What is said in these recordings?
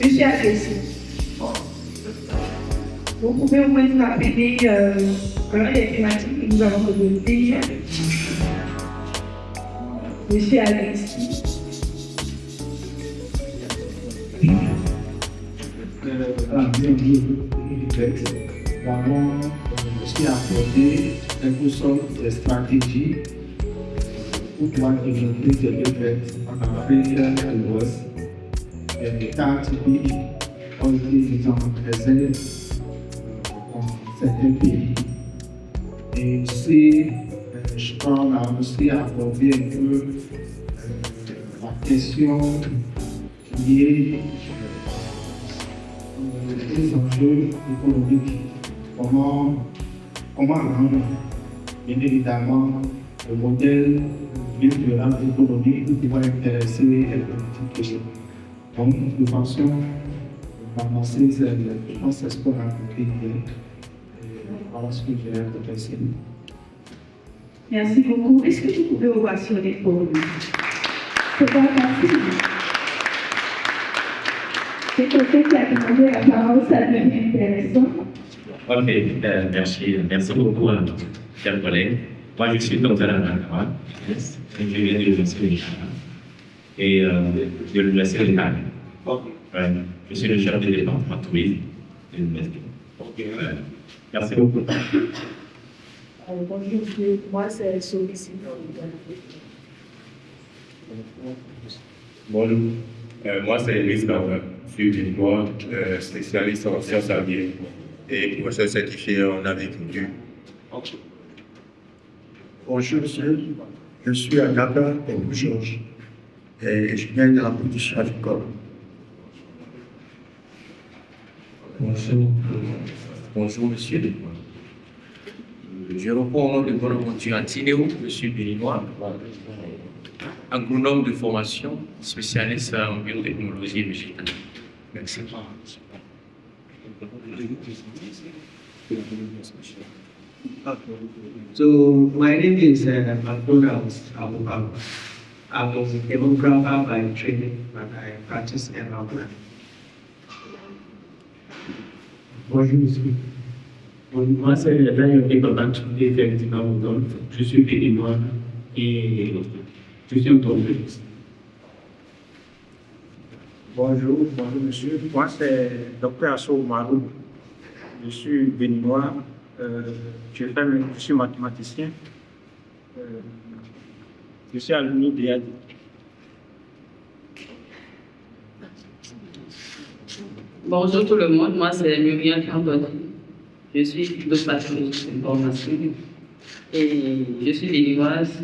Je suis agressive. Vous pouvez au moins nous rappeler les thématiques que nous allons développer. Je suis agressive. Vraiment aussi apporter quelque sorte de stratégie pour pouvoir développer des effets en Afrique de l'Ouest. Les cas typiques ont été mis en présence dans certains pays. Et aussi, je parle à aussi aborder un peu la question liée aux enjeux économiques. Comment rendre, bien évidemment, le modèle de violence économique qui va intéresser les politiques. Donc, de façon avancée, je pense que c'est ce qu'on a compris hier. Voilà ce que j'ai à penser. Merci beaucoup. Est-ce que vous pouvez ovationner pour nous? C'est pas facile. C'est quelqu'un qui a demandé la parole, ça devient intéressant. Ok, merci beaucoup, chers collègues. Moi, je suis docteur en droit, je viens de l'Université de Ghana et de l'Université de Ghana. Je suis le chef de département tourisme de l'Université. Merci beaucoup. Bonjour, moi c'est Sophie. Bonjour, moi c'est Louis Gavin, je suis béninois, spécialiste en sciences aviaires et professeur certifié en agriculture. Bonjour monsieur, je suis Agatha Georges et je viens de la production agricole. Bonjour monsieur. Je réponds au nom de Bonaventure Antinéo, je suis béninois, agronome de formation, spécialiste en biotechnologie végétale. Merci. So my name is Alfredo Abubakar. I'm a demographer by training, but I practice environment. Bonjour monsieur. Moi c'est Daniel Ekobantu, effectivement, donc je suis béninois et je suis automobiliste. Bonjour monsieur. Moi c'est Dr Assou Marou. Je suis béninois. Je suis mathématicien. Je suis alumni de l'IAD. Bonjour tout le monde, moi c'est Muriel Cambodge. Je suis philosophe de formation et je suis béninoise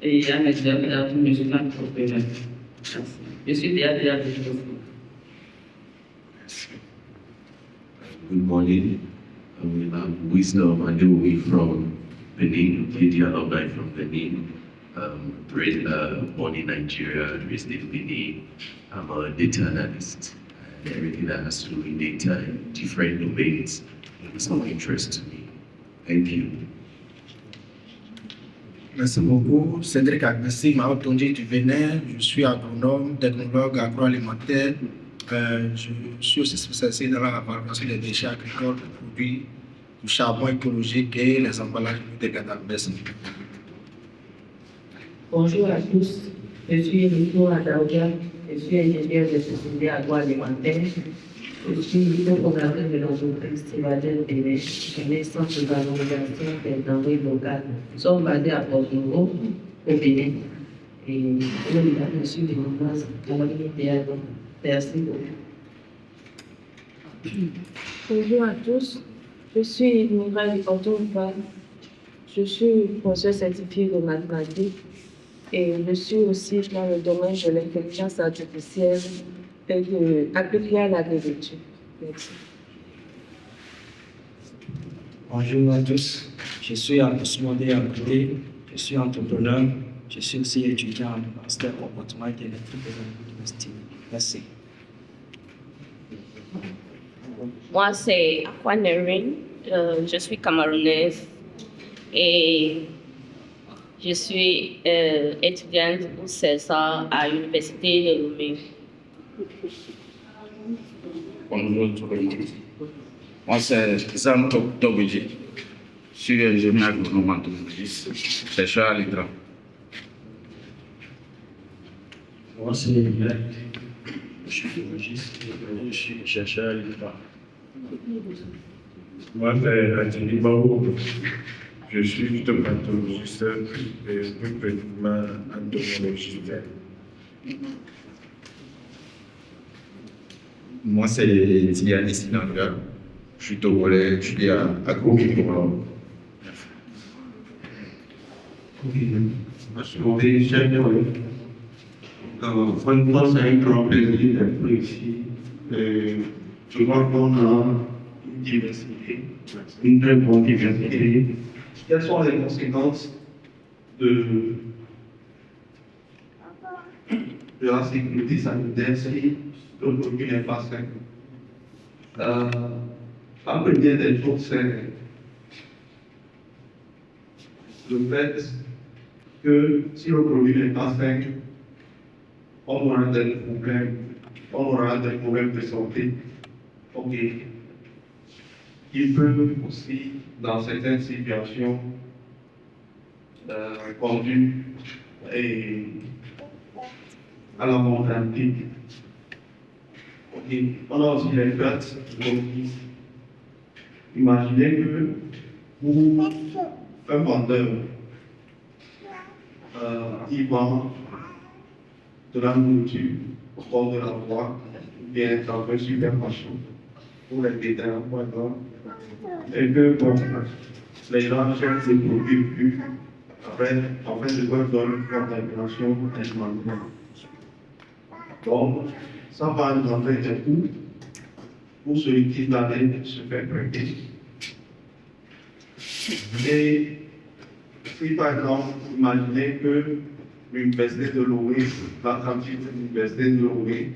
et un expert de musique entrepreneur. Je suis théâtre de philosophie. Good morning. I'm Wisdom Adewi from Benin, Lydia Lobai from Benin. Born in Nigeria, raised in Benin. I'm a data analyst. And everything that has to do with data in different domains is of interest to me. Thank you. Merci beaucoup. Cédric Agbessi, Maotonji du Bénin. Je suis agronome, technologue agroalimentaire. Je suis aussi spécialisé dans la valorisation des déchets agricoles, des produits du charbon écologique et les emballages biodégradables. Merci. Bonjour à tous, je suis Nico Adaoudia, je suis ingénieur de société agroalimentaire. Je suis leader-fondateur de l'entreprise Tivadel Bénin, qui est centre de valorisation des denrées locales. Nous sommes basés à Porto-Novo, au Bénin. Et je suis béninoise, mon idéal. Merci beaucoup. Bonjour à tous, je suis Mireille Ortonfa. Je suis professeur certifié de mathématiques et je suis aussi dans le domaine de l'intelligence artificielle et appliquée à l'agriculture. Merci. Bonjour à tous, je suis Abdousmodé Abdoudé, je suis entrepreneur, je suis aussi étudiant en master comportement et électrique de l'université. Merci. Moi, c'est Aquanerin, je suis camerounaise et je suis étudiante au CESA à l'Université de Lomé. Bonjour tout le monde. Moi, c'est Zam Tobiji. Je suis ingénieur agronome entomologiste, chercheur à l'ITRA. Moi, c'est Yannick. Je suis biologiste et je suis chercheur à l'ITRA. Moi, c'est Anthony Bao. Je suis phytopathologiste et plus précisément entomologiste. Moi, c'est Tiani Sinanga. Je suis togolais, je suis agro-microbiologue. Franchement, c'est un grand plaisir d'être ici. Je vois qu'on a une diversité, une très bonne diversité. Quelles sont les conséquences de la sécurité sanitaire si le produit n'est pas sain? La première des choses, c'est le fait que si le produit n'est pas sain, on aura des problèmes de santé. Ok. Il peut aussi, dans certaines situations, conduire à la mortalité. Ok. On a aussi les pertes économiques. Imaginez que vous, un vendeur, il vend de la nourriture au bord de la voie, ou bien dans un supermarché, pour les détaillants, par exemple, et que bon, les gens cherchent des produits plus, après, en fait, je dois donner une contamination alimentaire. Donc, ça va engendrer un coût pour celui qui l'allait se faire prêter. Et si par exemple, imaginez que l'université de Loré, la quantité de l'université de Loré,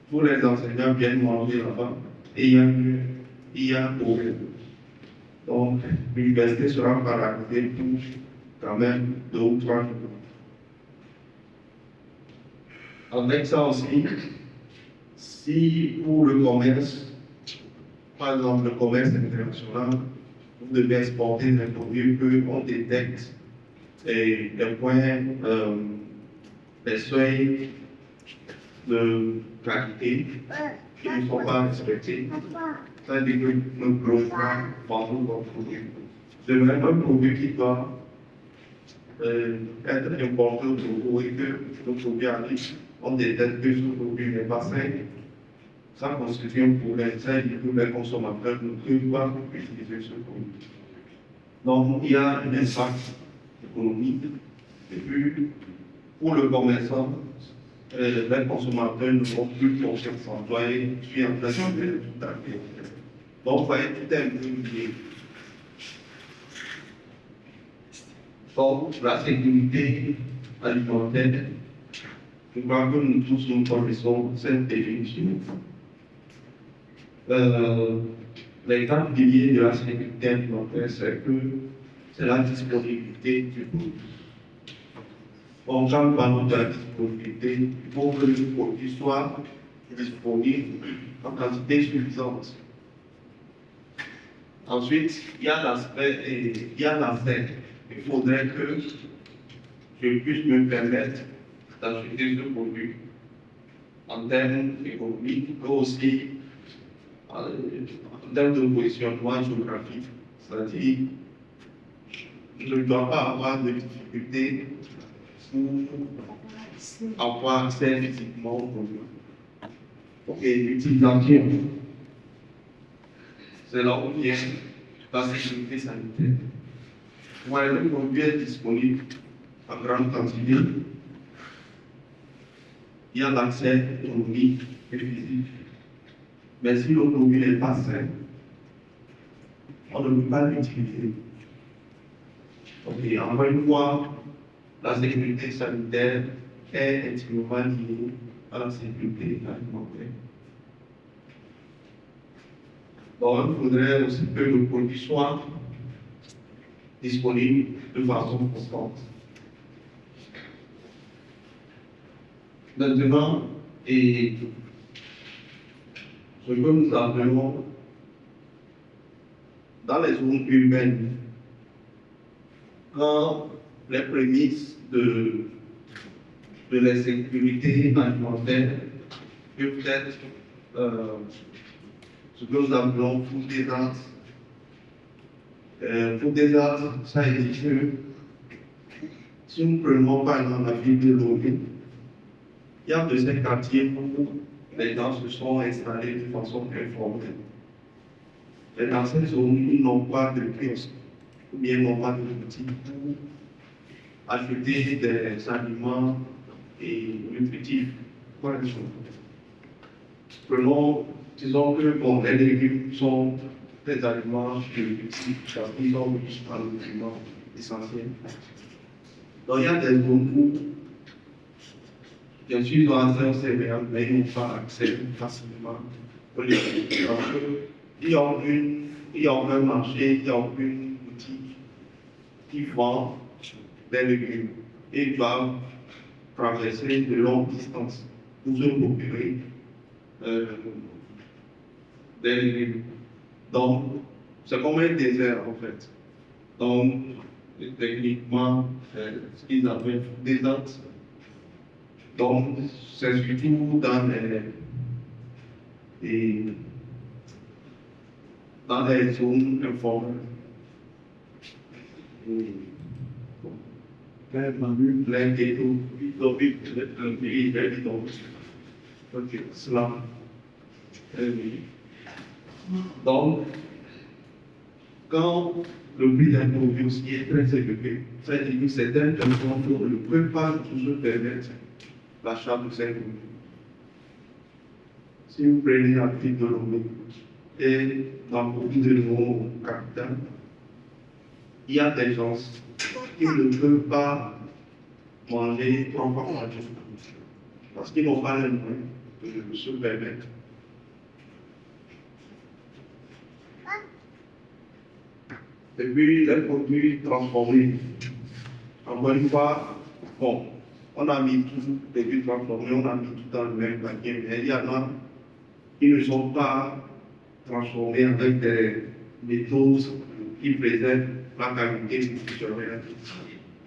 tous les enseignants viennent manger là-bas et il y a problème. Donc, l'université sera paralysée pour quand même 2 ou 3 jours. Avec ça aussi, si pour le commerce, par exemple le commerce international, vous devez exporter des produits qu'on détecte et des points, des seuils de qualité qui ne sont pas respectés. Ça veut dire que nous ne pouvons pas vendre nos produits. De même, un produit qui doit être importé au Togo et que nos produits arrivent, on détecte que ce produit n'est pas sain. Ça constitue un problème. Ça veut dire que les consommateurs ne peuvent pas utiliser ce produit. Donc, il y a un impact économique. Et puis, pour le commerçant, les consommateurs ne vont plus confiance en toi et tu es en train de faire tout à fait. Donc, vous voyez, tout est un peu lié. Donc, la sécurité alimentaire, je crois que nous tous nous connaissons cette définition. Les grands piliers de la sécurité alimentaire, c'est la disponibilité du produit. Donc, quand nous parlons de la disponibilité, il faut que le produit soit disponible en quantité suffisante. Ensuite, il y a l'aspect. Il faudrait que je puisse me permettre d'acheter ce produit en termes économiques, mais aussi en termes de positionnement géographique. C'est-à-dire, je ne dois pas avoir de difficultés pour avoir accès physiquement au produit. Ok, l'utilisation. C'est là où vient la sécurité sanitaire. Moi, le produit est disponible en grande quantité. Il y a l'accès économique et physique. Mais si le produit n'est pas sain, on ne peut pas l'utiliser. Ok, encore une fois, la sécurité sanitaire est intimement liée à la sécurité alimentaire. Donc, il faudrait aussi que le produit soit disponible de façon constante. Maintenant, et ce que nous appelons dans les zones urbaines, quand les prémices de l'insécurité alimentaire peuvent être ce que nous appelons food desert. Food desert, ça veut dire que si nous prenons par exemple la ville de Lomé, il y a de ces quartiers où les gens se sont installés de façon informelle. Et dans ces zones, ils n'ont pas de kiosque, ou bien n'ont pas de boutique pour acheter des aliments et nutritifs. Prenons, disons que bon, les légumes sont des aliments nutritifs, parce qu'ils sont riches en nutriments essentiels. Donc il y a des zones où, bien sûr, ils ont accès aux céréales, mais ils n'ont pas accès facilement aux légumes. Parce qu'il y a un marché, il y a une boutique qui vend des légumes et ils doivent traverser de longues distances pour se procurer des légumes. Donc, c'est comme un désert en fait. Donc, techniquement, ce qu'ils appellent désert. Donc, c'est surtout dans les zones informelles. Les ghettos, un pays évident. Ok, cela. Donc, quand le prix d'un produit aussi est très élevé, ça veut dire que certaines personnes ne peuvent pas toujours permettre l'achat de ces produits. Si vous prenez la ville de Lomé et dans beaucoup de nos capitales, il y a des gens qui ne peuvent pas manger 3 fois par jour parce qu'ils n'ont pas les moyens de se permettre. Et puis les produits transformés. Encore une fois, bon, on a mis tous les produits transformés, on a mis tout dans le même paquet, mais il y en a qui ne sont pas transformés avec des méthodes qui préservent la qualité nutritionnelle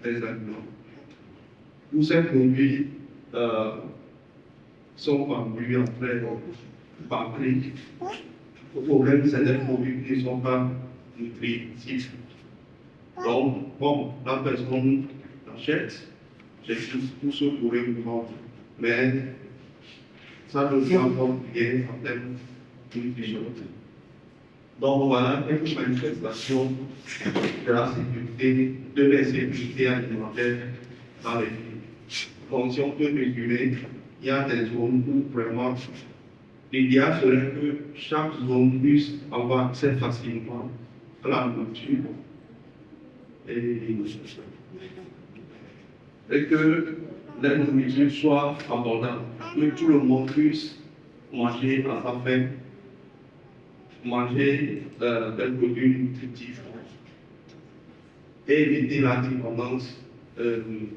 des aliments. Tous ces produits sont vendus après par prix. Le problème, c'est des produits qui ne sont pas nutritifs. Donc, bon, la personne achète, j'ai tout ce pour le vendre, mais ça ne vient pas bien en termes nutritionnels. Donc voilà une manifestation de la sécurité, de l'insécurité alimentaire dans les villes. Donc si on peut résumer, il y a des zones où vraiment l'idéal serait que chaque zone puisse avoir accès facilement à la nourriture et que la nourriture soit abondante, que tout le monde puisse manger à sa faim, manger des produits nutritifs et éviter la dépendance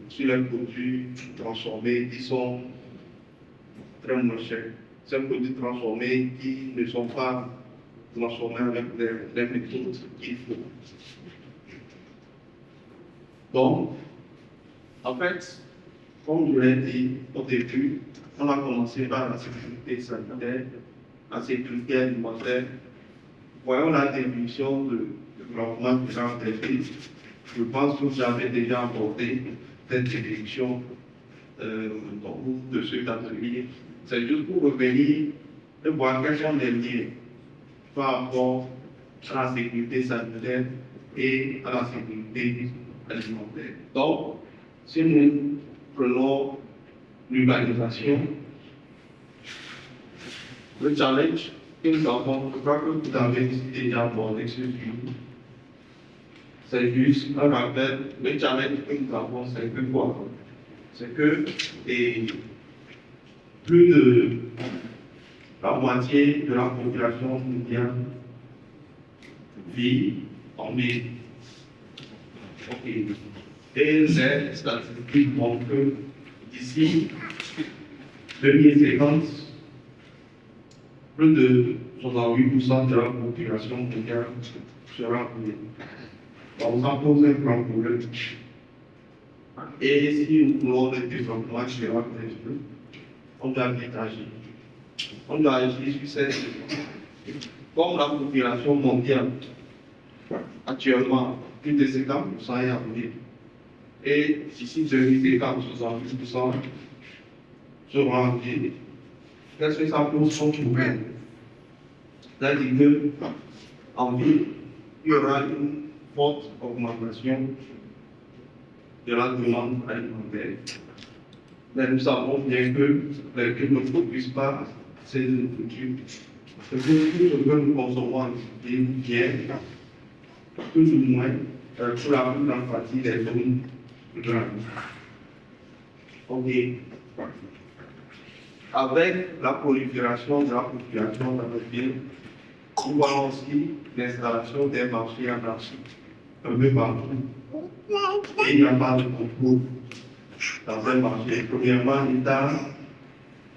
sur les produits transformés qui sont très moins chers. Ces produits transformés qui ne sont pas transformés avec les méthodes qu'il faut. Donc, en fait, comme je l'ai dit au début, on a commencé par la sécurité sanitaire, la sécurité alimentaire. Voyons la définition de développement durable des villes. Je pense que j'avais déjà abordé cette définition de cet atelier. C'est juste pour revenir et voir quels sont les liens par rapport à la sécurité sanitaire et à la sécurité alimentaire. Donc, si nous prenons l'urbanisation, le challenge que nous avons, je crois que vous avez déjà abordé ce sujet. C'est juste un rappel, le challenge que nous avons, c'est que quoi? C'est que plus de la moitié de la population mondiale vit en ville. Okay. Et les statistiques montrent que d'ici 2050, plus de 68% de la population mondiale sera oubliée. Donc ça pose un grand problème. Et si nous voulons le développement durable des jeux, on doit vite agir. On doit agir sur cette. Comme la population mondiale, actuellement, plus de 50% est abonnée. Et d'ici 2050, 70% seront abonnés. Qu'est-ce que ça pose comme problème? C'est-à-dire qu'en ville, il y aura une forte augmentation de la demande alimentaire. Mais nous savons bien que ne produisent pas ces nourritures. Tout ce que nous consommons en bien, plus ou moins, pour la plus grande partie des zones rurales. Ok. Avec la prolifération de la population dans notre ville, nous voyons aussi l'installation des marchés anarchiques un peu partout. Et il n'y a pas de contrôle dans un marché. Premièrement, l'État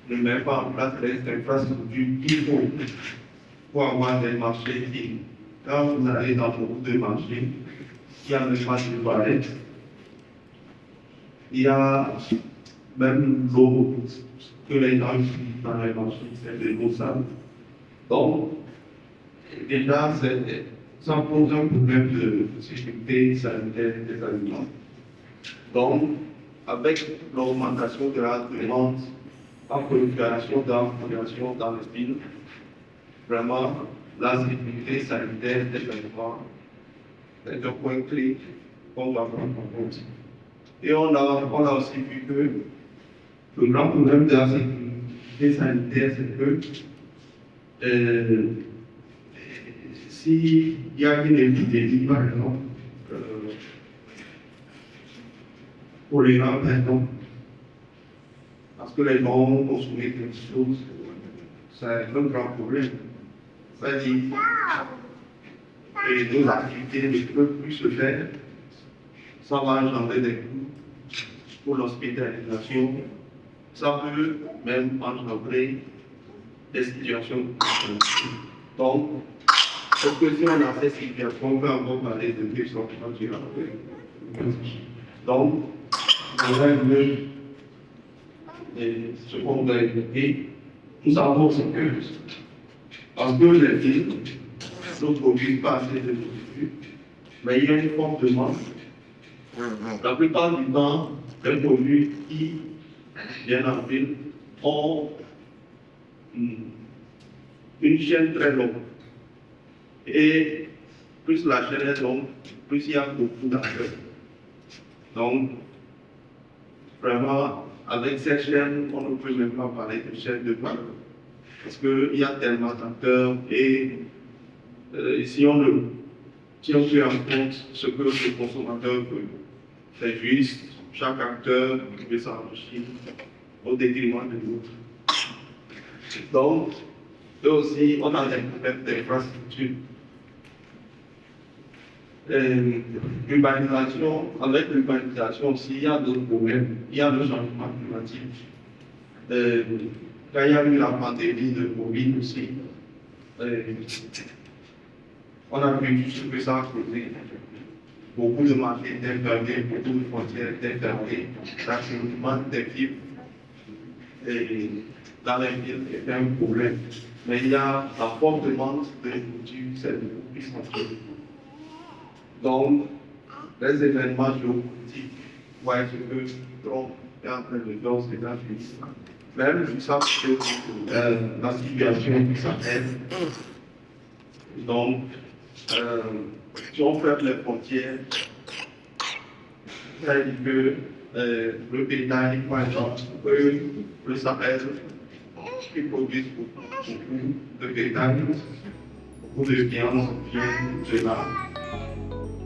ne met pas en place les infrastructures qu'il faut pour avoir des marchés dignes. Quand vous allez dans beaucoup de marchés, il y a même pas de toilettes. Il y a même l'eau que les gens utilisent dans les marchés, c'est de l'eau sale. Donc, déjà, ça pose un problème de sécurité sanitaire des aliments. Donc, avec l'augmentation de la demande, la prolifération de la population dans les villes, vraiment, la sécurité sanitaire des aliments est un point clé qu'on doit prendre en compte. Et on a aussi vu que le grand problème de la sécurité sanitaire, c'est que s'il y a une épidémie, par exemple, choléra, par exemple, parce que les gens ont consommé quelque chose, c'est un grand problème. C'est-à-dire que nos activités ne peuvent plus se faire, ça va engendrer des coûts pour l'hospitalisation, ça peut même engendrer des situations de crise. Donc, parce que si on a ces situations, on peut encore parler de développement durable. Donc, on a mieux ce qu'on doit évoquer. Nous savons que, parce que les villes ne produisent pas assez de nourriture, mais il y a une forte demande. La plupart du temps, les produits qui viennent en ville ont une chaîne très longue. Et plus la chaîne est longue, plus il y a beaucoup d'acteurs. Donc, vraiment, avec cette chaîne, on ne peut même pas parler de chaîne de valeur. Parce qu'il y a tellement d'acteurs et si on fait en compte ce que le consommateur veut, c'est juste chaque acteur veut s'enrichir au détriment de l'autre. Donc, eux aussi, on a des problèmes d'infrastructure. L'urbanisation, avec l'urbanisation aussi, il y a d'autres problèmes. Il y a le changement climatique. Quand il y a eu la pandémie de Covid aussi, on a vu tout ce que ça a causé. Beaucoup de marchés étaient fermés, beaucoup de frontières étaient fermées, l'acheminement des fibres dans les villes était un problème. Mais il y a la forte demande de nourriture, c'est beaucoup plus sensible. Donc, les événements géopolitiques, voyez ce que Trump est en train de faire aux États-Unis. Même si ça peut la situation qui s'appelle. Donc, si on ferme les frontières, c'est-à-dire que le bétail, par exemple, le Sahel, qui produisent beaucoup de bétail, beaucoup de viande viennent de là.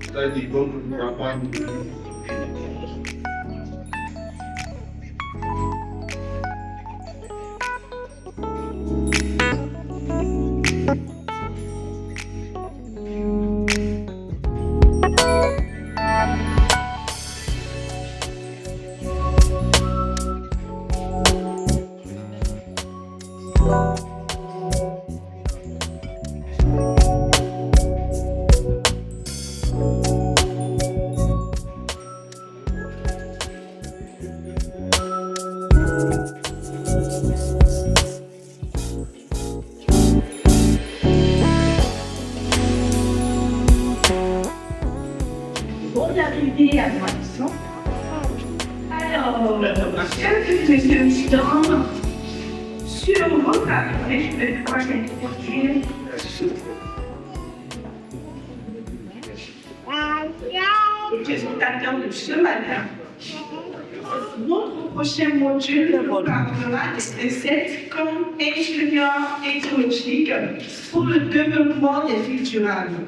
C'est-à-dire qu'on ne pourra pas passer à l'action. Alors, quelques questions sur votre avis, je vais pouvoir intervenir. Le présentateur de ce matin. Notre prochain module parlera des recettes comme ingrédients écologiques pour le développement des villes durables.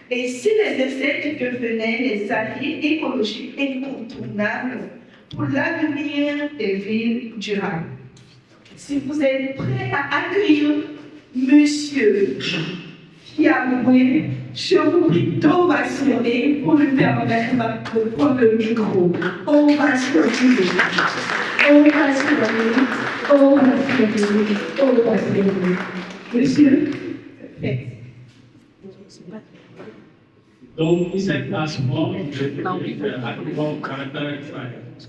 Et si les recettes devenaient les alliés écologiques incontournables pour l'avenir des villes durables. Si vous êtes prêts à accueillir Monsieur Fiamoué, je vous prie d'ovationner pour lui permettre de prendre le micro. Ovationner. Ovationner. Ovationner. Ovationner. Monsieur. Donc, cette classement, je vais caractérise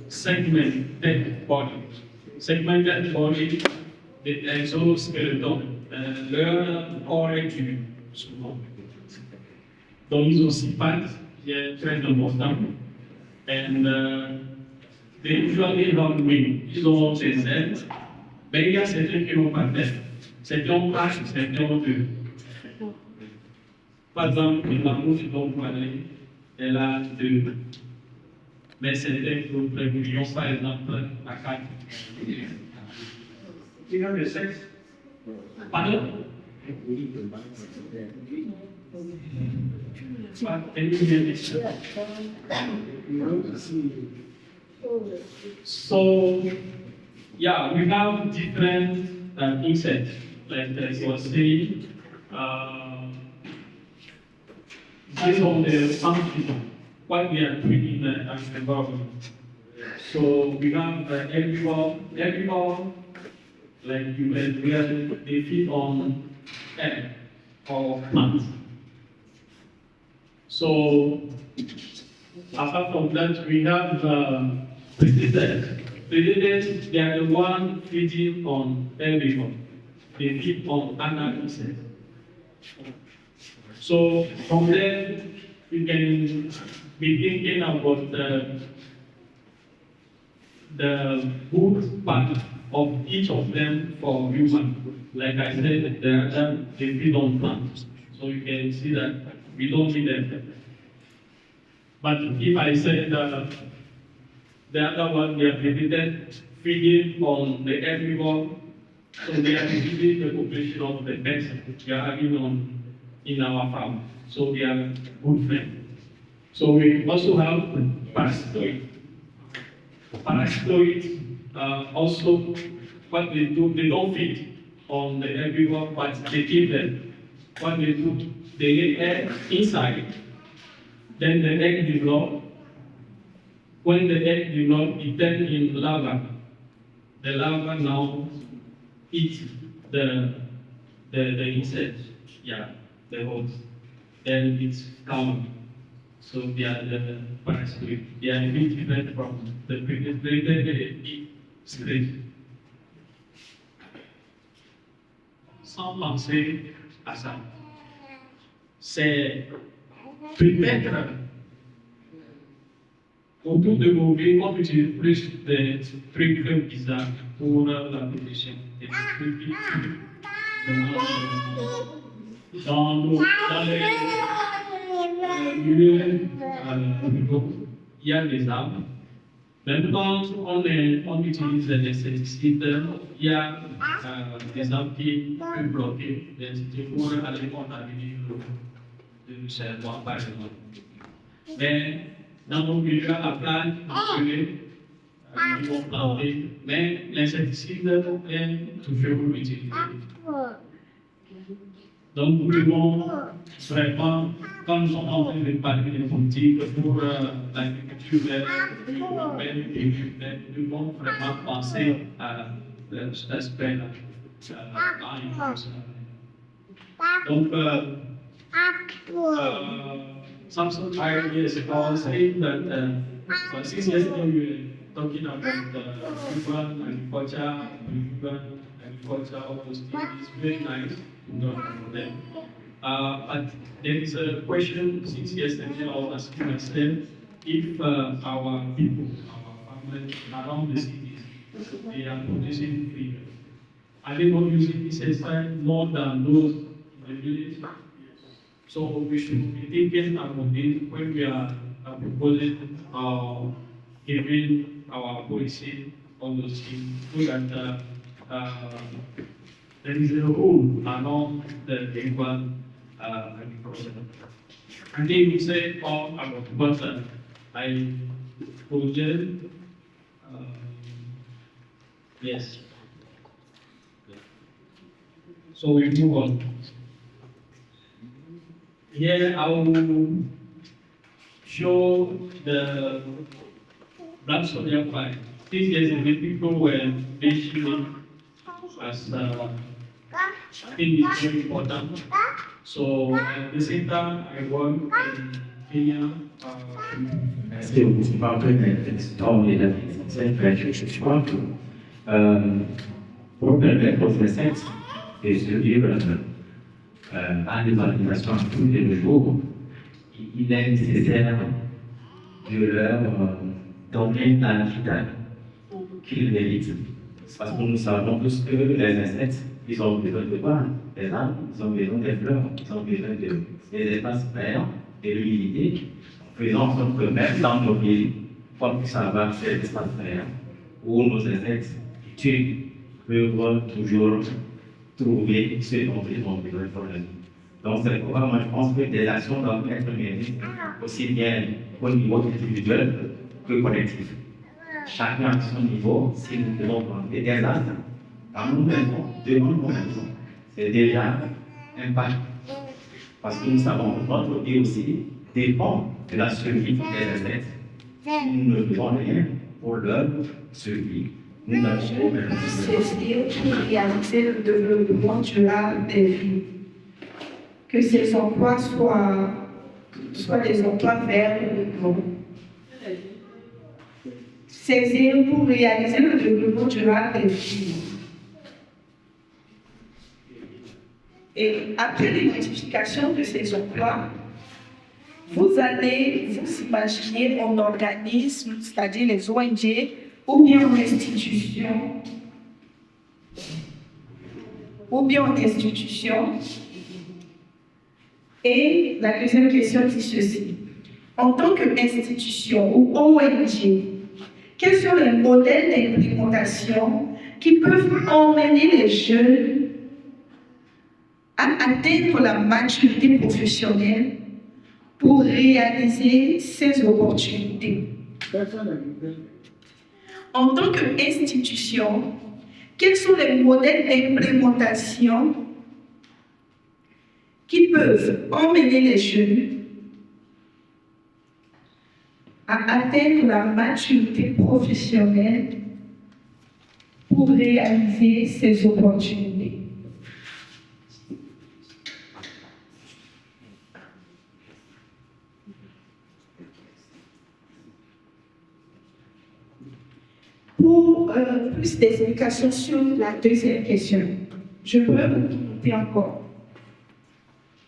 segmented body. Segmented body, des exosquelettons, leur corps est dur, souvent. Donc, ils ont six pattes, qui est très important. And they usually have wings. Ils ont des ailes, mais il y a certains qui n'ont pas d'aile. Certains ont H, certains ont deux. Par exemple, une mamouche dont vous parlez, elle a deux. Mais certains autres millions, par exemple, à quatre. Il y a le sexe. Pardon? So, yeah, we have different insects, like I was saying. Based on the function, what we are doing in the environment. So we have herbivore, like you said, where they feed on air or plants. So apart from that, we have predators. Predators, they are the one feeding on herbivore. They feed on other insects. So from there, you can be thinking about the good part of each of them for human. Like I said, they feed on plants. So you can see that we don't need them. But if I say the other one, they are feeding on the herbivore, so they are feeding the population of the pets we are having on in our farm. So they are good friends. So we also have parasitoid. Parasitoid also, what they do, they don't feed on the herbivore, but they kill them. What they do, they lay egg inside, then the egg develop. When the egg develop, it turns in larva. The larva now eat the insect, yeah, the host. Then it's common. So they are the parasitoid. They are a bit different from the previous. They eat straight. Sans penser à ça. C'est peut-être autour de vos vies, on utilise plus de trucs bizarres pour la protection. Des trucs dans les milieux il y a des arbres. Même quand on utilise des insecticides, il y a des arbres qui peuvent bloquer les insecticides pour aller contaminer le cerveau, par exemple. Mais dans nos milieux à la plage, ils vont planter, mais l'insecticide est toujours utilisé. Donc, nous devons vraiment, quand nous sommes en train de parler des politiques pour l'agriculture urbaine et urbaine, nous devons vraiment penser à cet aspect-là. Donc, some 5 years ago, saying that 6 years ago, we were talking about urban agriculture, all those things. It's very nice to know about them. But there is a question since yesterday I was asking myself, if our people, our families around the cities, they are producing feed, are they not using pesticide more than those in the village? So we should be thinking about this when we are proposing giving our policy on those things, so that there is a rule along the equal agriculture. And then you say all about water. I project, yes. So we move on. Here I will show the black soldier fight. These days, the people were mentioning as I think it's very important. So at the same time, I work in Kenya. C'est aussi pas vrai, mais c'est dans les c'est vrai, je crois que pour permettre aux insectes de survivre à l'alimentation tous les jours, il est nécessaire de leur donner un habitat qu'ils méritent. Parce que nous savons tous que les insectes, ils ont besoin de quoi? Des arbres, ils ont besoin des fleurs, ils ont besoin des espaces verts, de l'humidité. Faisons en sorte que même dans nos villes, comme ça va faire des espaces verts, où nos insectes peuvent toujours trouver ce dont ils ont besoin pour la vie. Donc c'est pourquoi moi je pense que des actions doivent être menées aussi bien au niveau individuel que collectif. Chacun à son niveau, si nous devons prendre des désastres, dans nos maisons, devant nos maisons, c'est déjà un pas. Parce que nous savons que notre vie aussi dépend de la survie des insectes. Si nous ne faisons rien pour leur survie, nous n'avons pas. C'est-à-dire pour réaliser le développement durable des villes. Que ces emplois soient des emplois verts uniquement. Saisir pour réaliser le développement durable des villes. Et après l'identification de ces emplois, vous allez vous imaginer en organisme, c'est-à-dire les ONG, ou bien en institution, Et la deuxième question dit ceci. En tant qu'institution ou ONG, quels sont les modèles d'implémentation qui peuvent emmener les jeunes à atteindre la maturité professionnelle pour réaliser ces opportunités? En tant qu'institution, quels sont les modèles d'implémentation qui peuvent emmener les jeunes à atteindre la maturité professionnelle pour réaliser ces opportunités? Pour plus d'explications sur la deuxième question, je peux vous demander encore.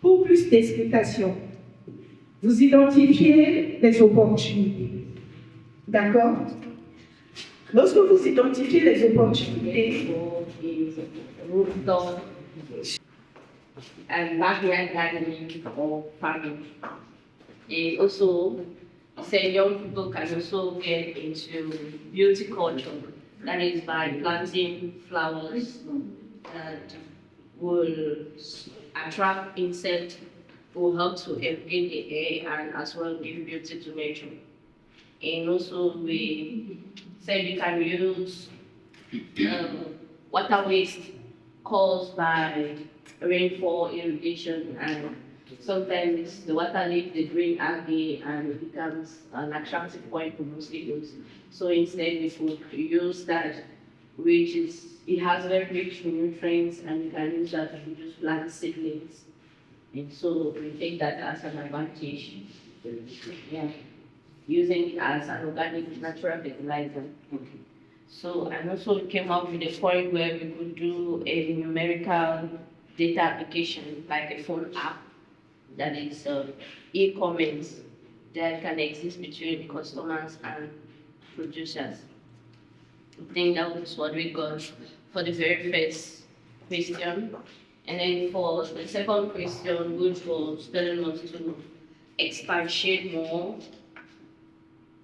Pour plus d'explications, vous identifiez les opportunités. D'accord? Lorsque vous identifiez les opportunités, and backyard gardening or farming. And also, say young people can also get into beauty culture, that is by planting flowers that will attract insects, will help to irrigate the air and as well give beauty to nature. And also we said you can use water waste caused by rainfall, irrigation, and sometimes the water leaves the green algae and it becomes an attractive point for mosquitoes. So instead we could use that, which is, it has very rich nutrients, and we can use that to produce plant seedlings. And so we take that as an advantage. Yeah. Using it as an organic natural fertilizer. So, and also we came up with a point where we could do a numerical data application, like a phone app that is e-commerce, that can exist between customers and producers. I think that was what we got for the very first question. And then for the second question, which was telling us to expatiate more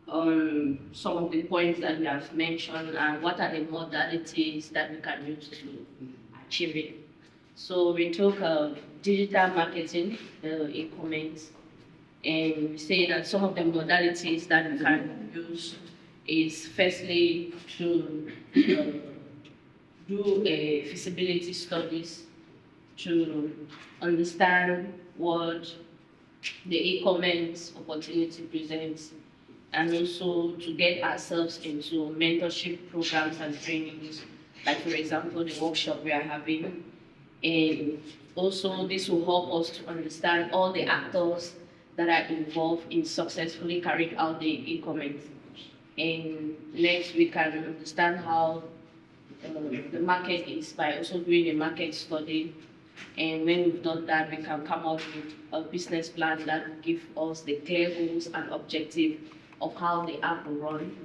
on some of the points that we have mentioned and what are the modalities that we can use to achieve it. So we took digital marketing, e-commerce, and we say that some of the modalities that we can use is firstly to do a feasibility studies to understand what the e-commerce opportunity presents, and also to get ourselves into mentorship programs and trainings, like for example the workshop we are having. And also this will help us to understand all the actors that are involved in successfully carrying out the e-commerce. And next we can understand how the market is by also doing a market study. And when we've done that, we can come up with a business plan that will give us the clear goals and objectives of how the app will run.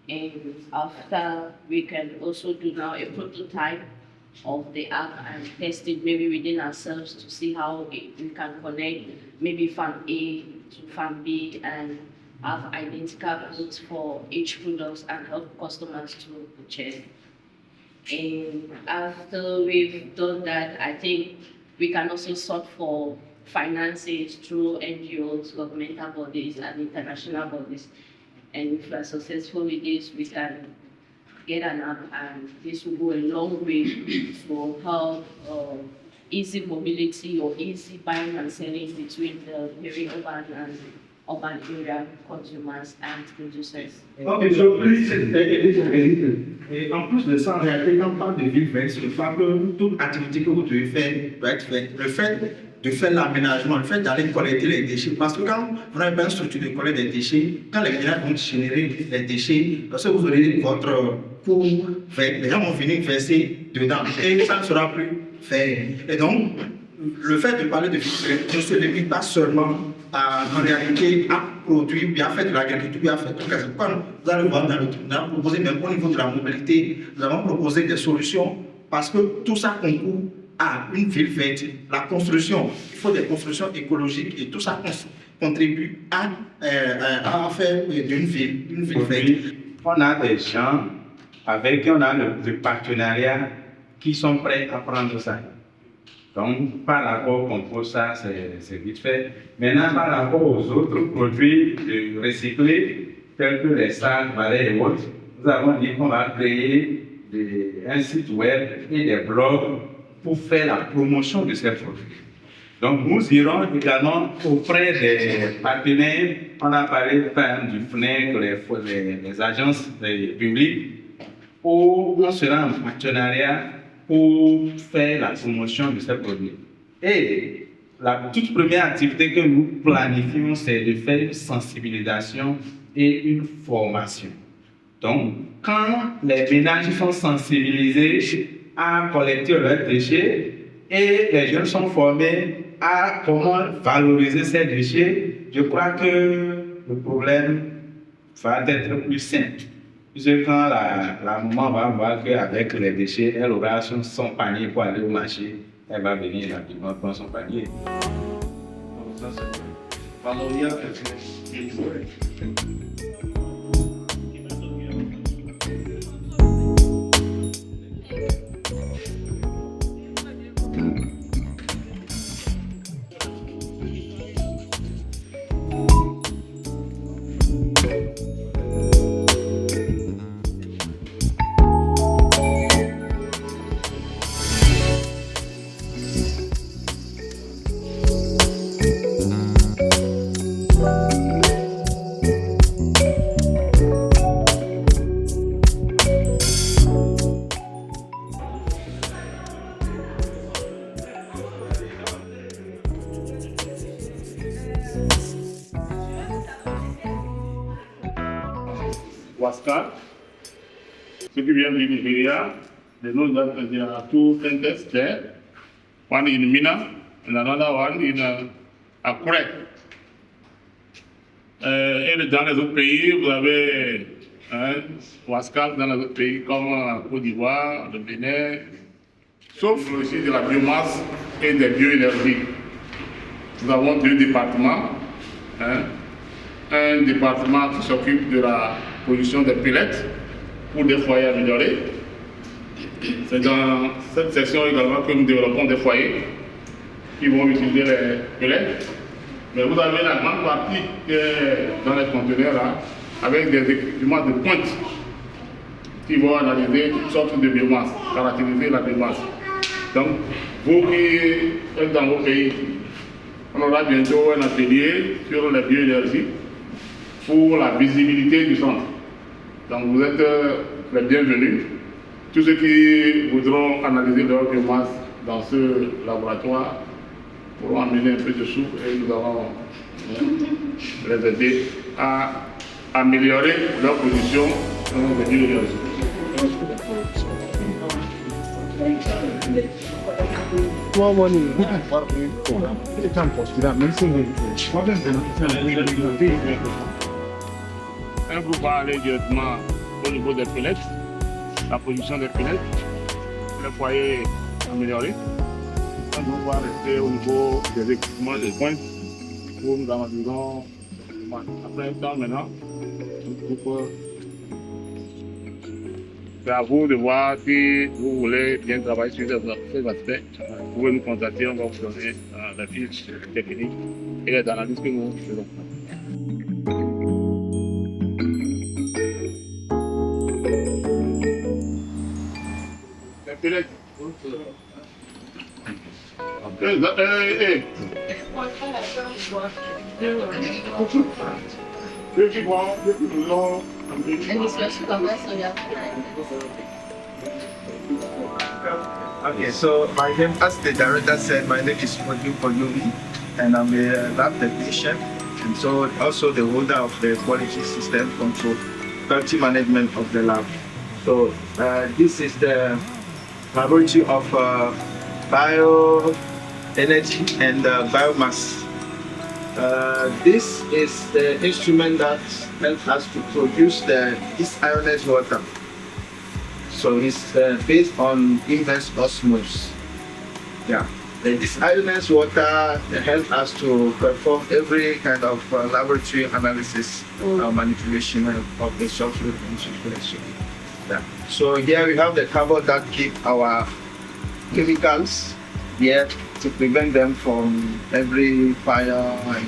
And after, we can also do now a prototype of the app and test it maybe within ourselves to see how we can connect maybe farm A to farm B and have identical codes for each product and help customers to purchase. And after we've done that, I think we can also sort for finances through NGOs, governmental bodies, and international bodies. And if we are successful with this, we can get an app, and this will go a long way for help easy mobility or easy buying and selling between the peri-urban and urban area consumers and producers. Ok, je précise, et en plus de ça, en réalité, quand on parle de ville verte, c'est que toute activité que vous devez faire doit être faite. Le fait de faire l'aménagement, le fait d'aller collecter les déchets, parce que quand on a une structure de collecte des déchets, quand les ménages vont générer les déchets, lorsque vous aurez votre cours vert, les gens vont venir verser dedans et ça ne sera plus fait. Et donc, le fait de parler de ville verte ne se limite pas seulement en réalité à produire, bien à faire de l'agriculture, bien à faire tout ça. Quand vous allez voir dans le truc, nous avons proposé même au niveau de la mobilité, nous avons proposé des solutions parce que tout ça concourt à une ville verte. La construction, il faut des constructions écologiques et tout ça contribue à faire d'une ville verte. On a des gens avec qui on a le partenariat qui sont prêts à prendre ça. Donc, par rapport au compost, ça, c'est vite fait. Maintenant, par rapport aux autres produits recyclés, tels que les sacs, balais et autres, nous avons dit qu'on va créer un site web et des blogs pour faire la promotion de ces produits. Donc, nous irons également auprès des partenaires. On a parlé du FNEC, les agences publiques, où on sera en partenariat pour faire la promotion de ces produits. Et la toute première activité que nous planifions, c'est de faire une sensibilisation et une formation. Donc, quand les ménages sont sensibilisés à collecter leurs déchets et les jeunes sont formés à comment valoriser ces déchets, je crois que le problème va être plus simple. Puisque quand la maman va voir qu'avec les déchets, elle aura son panier pour aller au marché, elle va venir rapidement prendre son panier. Huascar, ceux qui viennent du Nigeria, they know that there are two centers there, one in Mina and another one in Akure. Et dans les autres pays, vous avez Wascap dans les autres pays comme Côte d'Ivoire, le Bénin, sauf aussi de la biomasse et des bioénergies. Nous avons 2 départements. Un département qui s'occupe de la production des pellets pour des foyers améliorés. C'est dans cette section également que nous développons des foyers qui vont utiliser les pellets. Mais vous avez la grande partie qui est dans les conteneurs là, avec des équipements de pointe qui vont analyser toutes sortes de biomasse, caractériser la biomasse. Donc, vous qui êtes dans vos pays, on aura bientôt un atelier sur la bioénergie pour la visibilité du centre. Donc, vous êtes les bienvenus. Tous ceux qui voudront analyser leur biomasse dans ce laboratoire pourront amener un peu de sous et nous allons les aider à améliorer leur position dans les bioénergies. On peut parler directement au niveau des pellets, la production des pellets, le foyer amélioré. On va rester au niveau des équipements de pointe où nous analysons après un temps maintenant. C'est à vous de voir si vous voulez bien travailler sur ces aspects. Vous pouvez nous contacter, on va vous donner la fiche technique et les analyses que nous faisons. Les pellets. Okay, so my name, as the director said, my name is Modu Koyomi, and I'm a lab technician, and so also the holder of the quality system control, quality management of the lab. So this is the laboratory of bioenergy and biomass. This is the instrument that helps us to produce this ionized water. So it's based on inverse osmosis. Yeah. This ionized water helps us to perform every kind of laboratory analysis manipulation of the software and circulation. Yeah. So here we have the cupboard that keep our chemicals here to prevent them from every fire and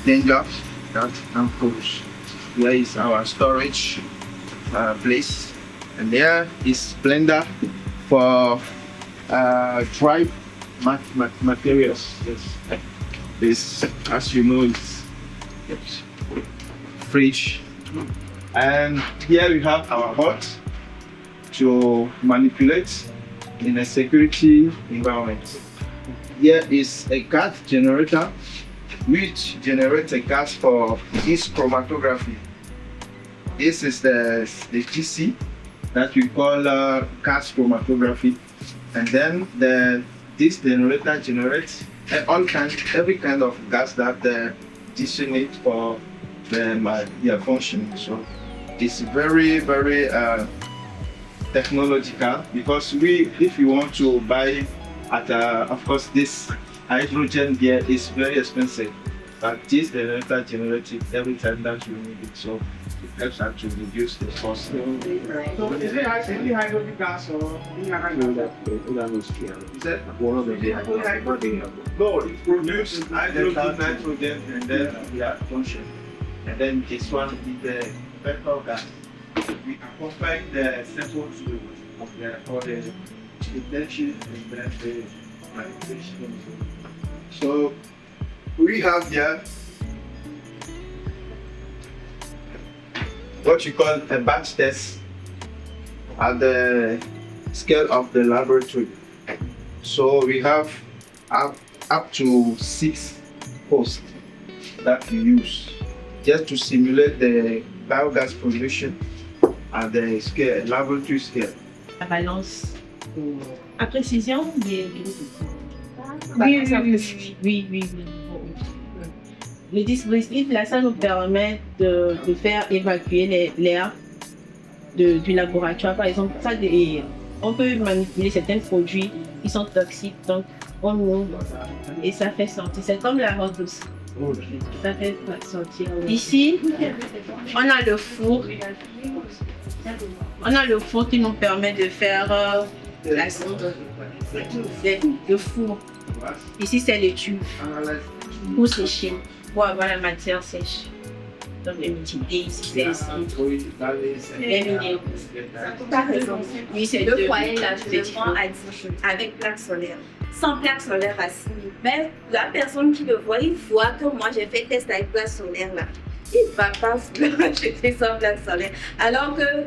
danger that can pose. Here is our storage place, and there is blender for dry materials. Yes. This, as you know, is fridge, and here we have our hot to manipulate in a security environment. Here is a gas generator which generates a gas for this chromatography. This is the GC that we call gas chromatography, and then this generator generates every kind of gas that the GC needs for their function. So it's very technological, because if you want to buy at of course this hydrogen here is very expensive, but this generator generates it every time that you need it, so it helps us to reduce the cost. So is it hydrogen gas or is that one of the No, it produces hydrogen, nitrogen, and then reaction. And then this one is the petrol gas. We accompany the sample for the detection and then the manipulation. So we have here what you call a batch test at the scale of the laboratory. So we have up to 6 hosts that we use just to simulate the biogas production at the scale, laboratory scale. La balance à précision des... Oui. Le dispositif là, ça nous permet de faire évacuer l'air du laboratoire. Par exemple, on peut manipuler certains produits qui sont toxiques, donc on ouvre et ça fait sortir. C'est comme la rose aussi. Ça fait sortir. Ici, on a le four. On a le four qui nous permet de faire le four. Ici, c'est le tube pour sécher, pour avoir la matière sèche. Donc, l'humidité, ici, c'est ici. Les minéraux. Par exemple, oui, c'est le foyer là, je le prends à 10 000 avec plaque solaire. Sans plaque solaire à 6 000. Mais la personne qui le voit, il voit que moi j'ai fait test avec plaque solaire là. Il ne va pas vouloir acheter sans plaque solaire. Alors que,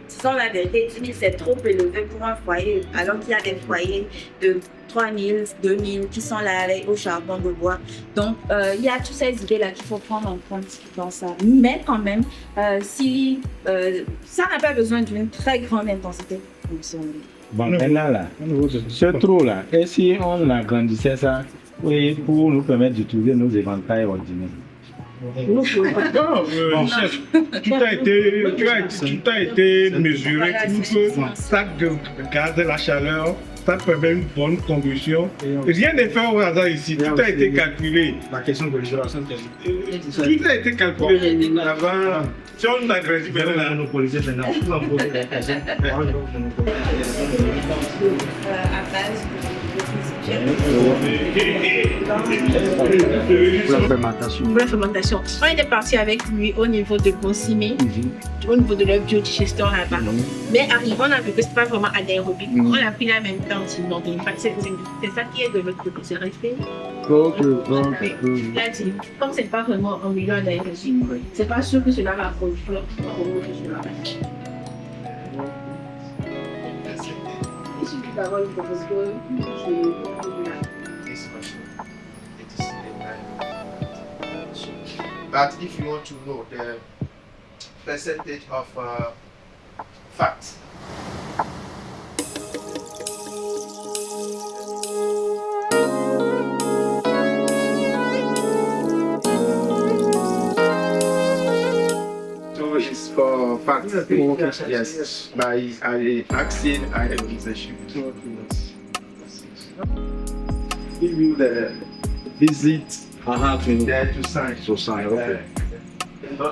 disons la vérité, 10 000 c'est trop élevé pour un foyer. Alors qu'il y a des foyers de 3 000, 2 000 qui sont là au charbon de bois. Donc, il y a toutes ces idées-là qu'il faut prendre en compte dans ça. Mais quand même, si ça n'a pas besoin d'une très grande intensité pour fonctionner. Bon, maintenant là, ce trou là, et si on agrandissait ça oui, pour nous permettre d'utiliser nos éventails ordinaires? Non, chef, tout a été mesuré pour que ça garde la chaveur, ça permet une bonne combustion. Rien n'est fait au hasard ici, tout a été calculé. La question de l'isolation thermique. Tout a été calculé avant. Si on agrandit maintenant, monopoliser maintenant. Pour la fermentation. On était parti avec lui au niveau de Consimé, au niveau de leur biodigestion là-bas. Mais arrivant, on a vu que ce n'est pas vraiment anaérobique. On a pris la même temps. Donc, c'est ça qui est de l'autre côté. C'est resté. Il a dit, comme ce n'est pas vraiment un milieu anaérobique, ce n'est pas sûr que cela va produire cela. Il suffit d'avoir une proposition. But if you want to know the percentage of fat, so it's for fat. Yes, by acid ionization. Give you the visit. There to sign. So sign, okay. Non.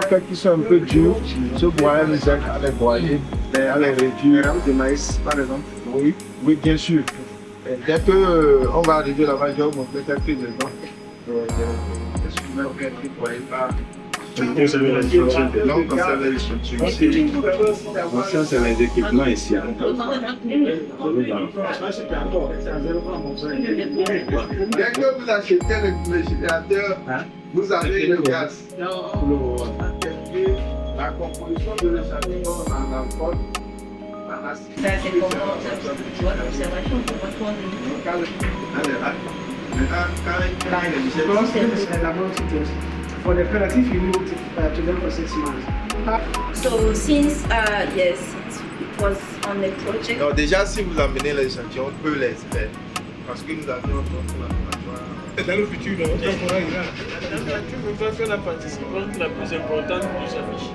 Quand ils sont un peu durs, ce moyen nous aide à les broyer, à les réduire. De maïs, par exemple. Oui, bien sûr. Et dès qu'on va arriver là-bas, je vais vous montrer quelques exemples. Qu'est-ce que vous avez fait pour aller par conserver la structure. Non, conserver les structures. Ça, c'est les équipements ici. Dès que vous achetez le réfrigérateur, vous avez le gaz. La composition de l'échantillon en alcool. Ça, c'est comment tu vois l'observation pour For the operative, you need to them for 6 months. So since yes, it was on the project. Non, déjà si vous amenez l'échantillon, on peut les faire. Parce que nous avions notre laboratoire. Dans le futur, on va faire la participante la plus importante de sa fiche.